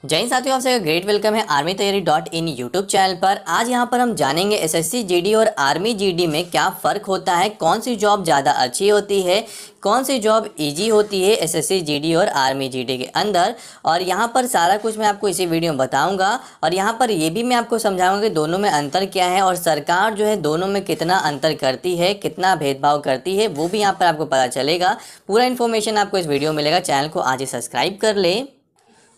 जय हिंद साथियों, आपसे ग्रेट वेलकम है आर्मी तैयारी .in यूट्यूब चैनल पर। आज यहाँ पर हम जानेंगे एसएससी जीडी और आर्मी जीडी में क्या फ़र्क होता है, कौन सी जॉब ज़्यादा अच्छी होती है, कौन सी जॉब इजी होती है एसएससी जीडी और आर्मी जीडी के अंदर। और यहाँ पर सारा कुछ मैं आपको इसी वीडियो में बताऊँगा और यहाँ पर ये भी मैं आपको समझाऊँगा कि दोनों में अंतर क्या है और सरकार जो है दोनों में कितना अंतर करती है, कितना भेदभाव करती है, वो भी यहाँ पर आपको पता चलेगा। पूरा इन्फॉर्मेशन आपको इस वीडियो में मिलेगा। चैनल को आज ही सब्सक्राइब कर ले।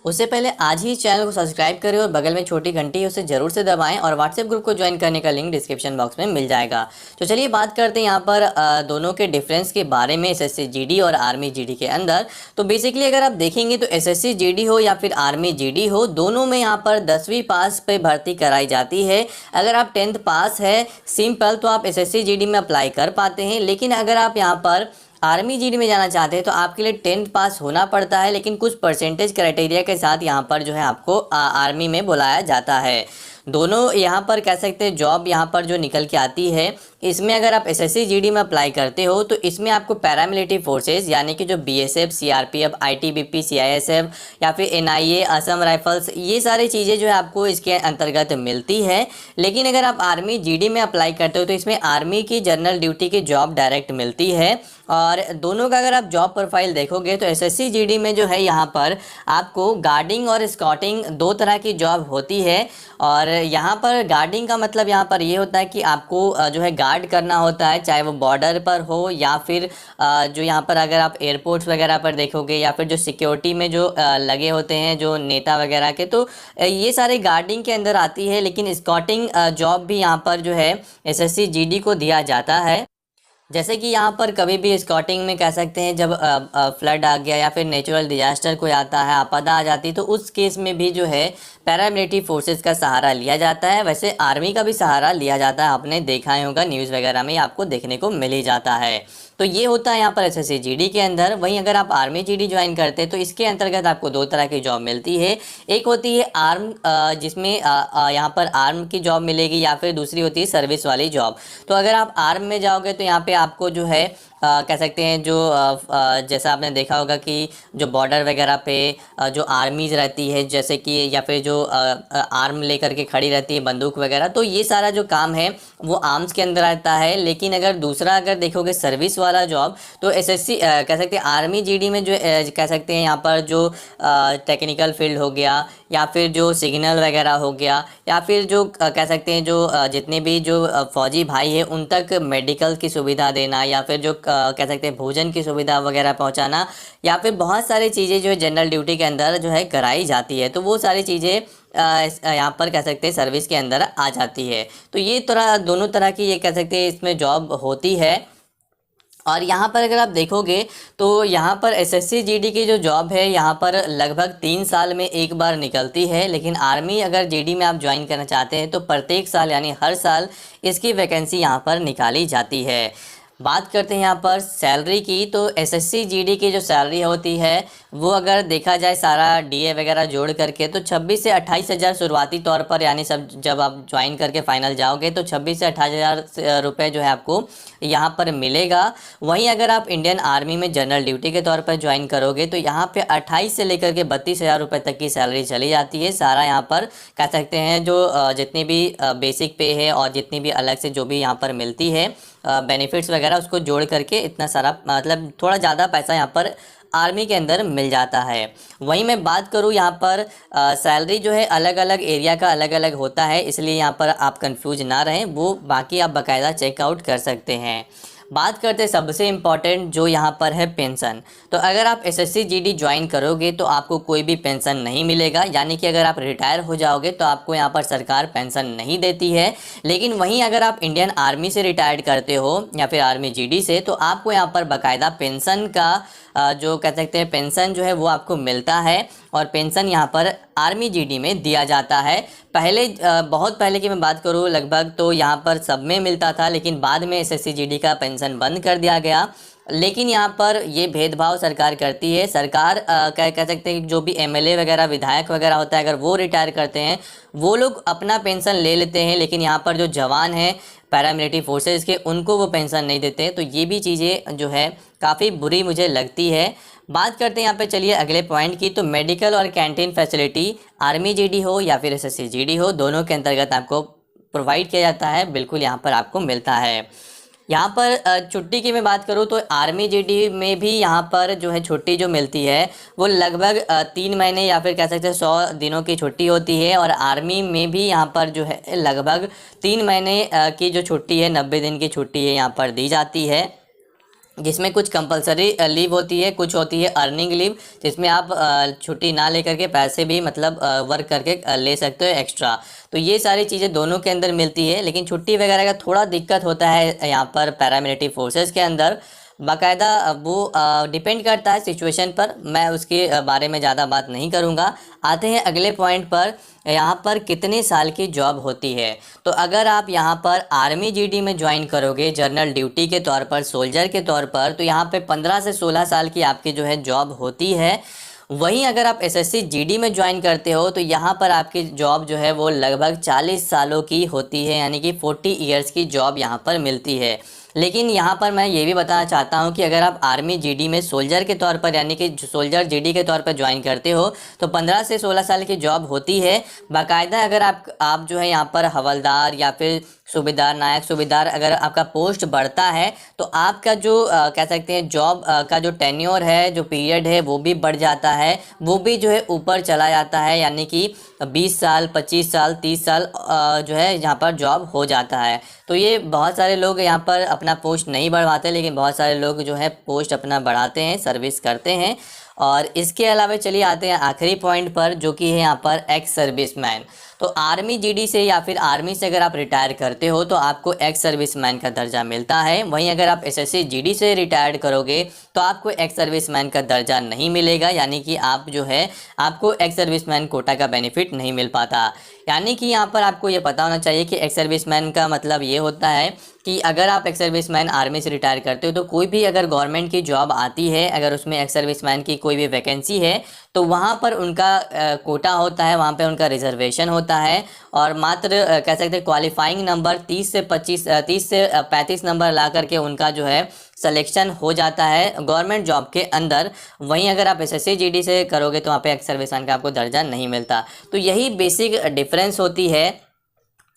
उससे पहले आज ही चैनल को सब्सक्राइब करें और बगल में छोटी घंटी है उसे ज़रूर से दबाएं और व्हाट्सएप ग्रुप को ज्वाइन करने का लिंक डिस्क्रिप्शन बॉक्स में मिल जाएगा। तो चलिए बात करते हैं यहाँ पर दोनों के डिफरेंस के बारे में एसएससी जीडी और आर्मी जीडी के अंदर। तो बेसिकली अगर आप देखेंगे तो एसएससी जीडी हो या फिर आर्मी जीडी हो, दोनों में यहाँ पर 10वीं पास पे भर्ती कराई जाती है। अगर आप 10th पास है सिंपल तो आप एसएससी जीडी में अप्लाई कर पाते हैं, लेकिन अगर आप यहाँ पर आर्मी जीडी में जाना चाहते हैं तो आपके लिए 10th पास होना पड़ता है, लेकिन कुछ परसेंटेज क्राइटेरिया के साथ यहाँ पर जो है आपको आर्मी में बुलाया जाता है। दोनों यहाँ पर कह सकते हैं जॉब यहाँ पर जो निकल के आती है, इसमें अगर आप एसएससी जीडी में अप्लाई करते हो तो इसमें आपको पैरामिलिट्री फोर्सेस यानी कि जो बीएसएफ, सीआरपीएफ, आईटीबीपी, सीआईएसएफ या फिर एनआईए, असम राइफल्स, ये सारी चीज़ें जो है आपको इसके अंतर्गत मिलती है। लेकिन अगर आप आर्मी जीडी में अप्लाई करते हो तो इसमें आर्मी की जनरल ड्यूटी की जॉब डायरेक्ट मिलती है। और दोनों का अगर आप जॉब प्रोफाइल देखोगे तो एसएससी जीडी में जो है यहाँ पर आपको गार्डिंग और स्कॉटिंग दो तरह की जॉब होती है। और यहाँ पर गार्डिंग का मतलब यहाँ पर ये होता है कि आपको जो है गार्ड करना होता है, चाहे वो बॉर्डर पर हो या फिर जो यहाँ पर अगर आप एयरपोर्ट्स वगैरह पर देखोगे या फिर जो सिक्योरिटी में जो लगे होते हैं जो नेता वगैरह के, तो ये सारे गार्डिंग के अंदर आती है। लेकिन स्कॉटिंग जॉब भी यहाँ पर जो है एसएससी जीडी को दिया जाता है। जैसे कि यहाँ पर कभी भी स्कॉटिंग में कह सकते हैं जब फ्लड आ गया या फिर नेचुरल डिजास्टर कोई आता है, आपदा आ जाती, तो उस केस में भी जो है पैरामिलिट्री फोर्सेस का सहारा लिया जाता है। वैसे आर्मी का भी सहारा लिया जाता है, आपने देखा ही होगा न्यूज़ वगैरह में आपको देखने को मिल ही जाता है। तो ये होता है यहाँ पर एसएससी जीडी के अंदर। वहीं अगर आप आर्मी जीडी ज्वाइन करते हैं तो इसके अंतर्गत आपको दो तरह की जॉब मिलती है। एक होती है आर्म, जिसमें यहाँ पर आर्म की जॉब मिलेगी, या फिर दूसरी होती है सर्विस वाली जॉब। तो अगर आप आर्म में जाओगे तो यहाँ पे आपको जो है कह सकते हैं जो जैसा आपने देखा होगा कि जो बॉर्डर वगैरह पे जो आर्मीज रहती है, जैसे कि या फिर जो आर्म लेकर के खड़ी रहती है बंदूक वगैरह, तो ये सारा जो काम है वो आर्म्स के अंदर आता है। लेकिन अगर दूसरा अगर देखोगे सर्विस वाला जॉब, तो एसएससी कह सकते हैं आर्मी जीडी में जो कह सकते हैं यहाँ पर जो टेक्निकल फील्ड हो गया या फिर जो सिग्नल वगैरह हो गया या फिर जो कह सकते हैं जो जितने भी जो फौजी भाई हैं उन तक मेडिकल की सुविधा देना या फिर जो कह सकते हैं भोजन की सुविधा वगैरह पहुंचाना, या फिर बहुत सारी चीज़ें जो है जनरल ड्यूटी के अंदर जो है कराई जाती है। तो वो सारी चीज़ें यहाँ पर कह सकते हैं सर्विस के अंदर आ जाती है। तो ये दोनों तरह की ये कह सकते हैं इसमें जॉब होती है। और यहाँ पर अगर आप देखोगे तो यहाँ पर एसएससी जीडी की जो जॉब है यहाँ पर लगभग 3 साल में एक बार निकलती है। लेकिन आर्मी अगर जीडी में आप ज्वाइन करना चाहते हैं तो प्रत्येक साल यानी हर साल इसकी वैकेंसी यहाँ पर निकाली जाती है। बात करते हैं यहाँ पर सैलरी की, तो एसएससी जीडी की जो सैलरी होती है वो अगर देखा जाए सारा डीए वगैरह जोड़ करके तो 26 से 28 हज़ार शुरुआती तौर पर, यानी सब जब आप ज्वाइन करके फाइनल जाओगे तो 26 से 28 हज़ार रुपये जो है आपको यहाँ पर मिलेगा। वहीं अगर आप इंडियन आर्मी में जनरल ड्यूटी के तौर पर ज्वाइन करोगे तो यहाँ पे 28 से लेकर के 32 हज़ार रुपये तक की सैलरी चली जाती है। सारा यहाँ पर कह सकते हैं जो जितनी भी बेसिक पे है और जितनी भी अलग से जो भी यहाँ पर मिलती है बेनिफिट्स वगैरह, उसको जोड़ करके इतना सारा मतलब थोड़ा ज़्यादा पैसा यहाँ पर आर्मी के अंदर मिल जाता है। वहीं मैं बात करूँ यहाँ पर सैलरी जो है अलग अलग एरिया का अलग अलग होता है, इसलिए यहाँ पर आप कंफ्यूज ना रहें, वो बाकी आप बाकायदा चेकआउट कर सकते हैं। बात करते हैं सबसे इम्पॉर्टेंट जो यहाँ पर है पेंशन। तो अगर आप एसएससी जीडी ज्वाइन करोगे तो आपको कोई भी पेंशन नहीं मिलेगा, यानी कि अगर आप रिटायर हो जाओगे तो आपको यहाँ पर सरकार पेंशन नहीं देती है। लेकिन वहीं अगर आप इंडियन आर्मी से रिटायर्ड करते हो या फिर आर्मी जीडी से, तो आपको यहाँ पर बाकायदा पेंशन का जो कह सकते हैं पेंशन जो है वो आपको मिलता है। और पेंशन यहाँ पर आर्मी जीडी में दिया जाता है। पहले बहुत पहले की मैं बात करूँ लगभग तो यहाँ पर सब में मिलता था, लेकिन बाद में एसएससी जीडी का पेंशन बंद कर दिया गया। लेकिन यहाँ पर ये भेदभाव सरकार करती है। सरकार कह सकते हैं जो भी एमएलए वगैरह विधायक वगैरह होता है, अगर वो रिटायर करते हैं वो लोग अपना पेंशन ले लेते हैं, लेकिन यहाँ पर जो जवान हैं पैरामिलिट्री फोर्सेस के, उनको वो पेंशन नहीं देते। तो ये भी चीज़ें जो है काफ़ी बुरी मुझे लगती है। बात करते हैं यहाँ पे चलिए अगले पॉइंट की। तो मेडिकल और कैंटीन फैसिलिटी आर्मी जीडी हो या फिर एसएससी जीडी हो, दोनों के अंतर्गत आपको प्रोवाइड किया जाता है, बिल्कुल यहाँ पर आपको मिलता है। यहाँ पर छुट्टी की मैं बात करूँ तो आर्मी जीडी में भी यहाँ पर जो है छुट्टी जो मिलती है वो लगभग 3 महीने या फिर कह सकते हैं 100 दिनों की छुट्टी होती है। और आर्मी में भी यहाँ पर जो है लगभग 3 महीने की जो छुट्टी है, 90 दिन की छुट्टी है यहाँ पर दी जाती है, जिसमें कुछ कंपलसरी लीव होती है, कुछ होती है अर्निंग लीव, जिसमें आप छुट्टी ना लेकर के पैसे भी मतलब वर्क करके ले सकते हो एक्स्ट्रा। तो ये सारी चीज़ें दोनों के अंदर मिलती है। लेकिन छुट्टी वगैरह का थोड़ा दिक्कत होता है यहाँ पर पैरामिलिट्री फोर्सेस के अंदर, बाकायदा वो डिपेंड करता है सिचुएशन पर, मैं उसके बारे में ज़्यादा बात नहीं करूँगा। आते हैं अगले पॉइंट पर, यहाँ पर कितने साल की जॉब होती है। तो अगर आप यहाँ पर आर्मी जीडी में ज्वाइन करोगे जनरल ड्यूटी के तौर पर, सोल्जर के तौर पर, तो यहाँ पे 15 से 16 साल की आपकी जो है जॉब होती है। वहीं अगर आप एसएससी जीडी में ज्वाइन करते हो तो यहाँ पर आपकी जॉब जो है वो लगभग 40 सालों की होती है, यानी कि 40 ईयर्स की जॉब यहाँ पर मिलती है। लेकिन यहाँ पर मैं ये भी बताना चाहता हूँ कि अगर आप आर्मी जीडी में सोल्जर के तौर पर यानी कि सोल्जर जीडी के तौर पर ज्वाइन करते हो तो 15 से 16 साल की जॉब होती है बाकायदा। अगर आप जो है यहाँ पर हवलदार या फिर सूबेदार, नायक सूबेदार, अगर आपका पोस्ट बढ़ता है तो आपका जो कह सकते हैं जॉब का जो टेन्योर है, जो पीरियड है, वो भी बढ़ जाता है, वो भी जो है ऊपर चला जाता है, यानी कि 20 साल, 25 साल, 30 साल जो है यहाँ पर जॉब हो जाता है। तो ये बहुत सारे लोग यहाँ पर अपना पोस्ट नहीं बढ़वाते, लेकिन बहुत सारे लोग जो है पोस्ट अपना बढ़ाते हैं, सर्विस करते हैं। और इसके अलावा चलिए आते हैं आखिरी पॉइंट पर, जो कि है यहाँ पर एक्स सर्विसमैन। तो आर्मी जीडी से या फिर आर्मी से अगर आप रिटायर करते हो तो आपको एक्स सर्विसमैन का दर्जा मिलता है। वहीं अगर आप एसएससी जीडी से रिटायर करोगे तो आपको एक्स सर्विसमैन का दर्जा नहीं मिलेगा, यानी कि आप जो है आपको एक्स सर्विसमैन कोटा का बेनिफिट नहीं मिल पाता। यानी कि यहाँ पर आपको ये पता होना चाहिए कि एक्स सर्विसमैन का मतलब ये होता है कि अगर आप एक्स सर्विसमैन आर्मी से रिटायर करते हो तो कोई भी अगर गवर्नमेंट की जॉब आती है, अगर उसमें एक्स सर्विसमैन की कोई भी वैकेंसी है तो वहाँ पर उनका कोटा होता है, वहाँ पे उनका रिजर्वेशन होता है। और मात्र कह सकते हैं क्वालिफाइंग नंबर 30 से 35 नंबर ला करके उनका जो है सिलेक्शन हो जाता है गवर्नमेंट जॉब के अंदर। वहीं अगर आप एसएससी जीडी से करोगे तो वहाँ पे एक्स सर्विसमैन का आपको दर्जा नहीं मिलता। तो यही बेसिक डिफरेंस होती है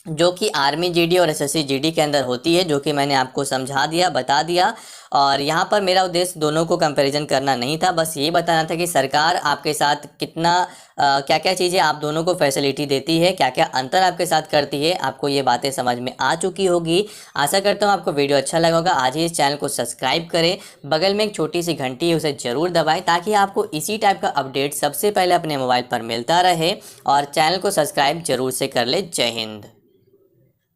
जो कि आर्मी जीडी और एसएससी जीडी के अंदर होती है, जो कि मैंने आपको समझा दिया, बता दिया। और यहाँ पर मेरा उद्देश्य दोनों को कंपैरिजन करना नहीं था, बस ये बताना था कि सरकार आपके साथ कितना क्या क्या चीज़ें आप दोनों को फैसिलिटी देती है, क्या क्या अंतर आपके साथ करती है। आपको ये बातें समझ में आ चुकी होगी। आशा करता हूँ आपको वीडियो अच्छा लगा होगा। आज ही इस चैनल को सब्सक्राइब करें, बगल में एक छोटी सी घंटी है उसे ज़रूर दबाएं ताकि आपको इसी टाइप का अपडेट सबसे पहले अपने मोबाइल पर मिलता रहे। और चैनल को सब्सक्राइब जरूर से कर ले। जय हिंद।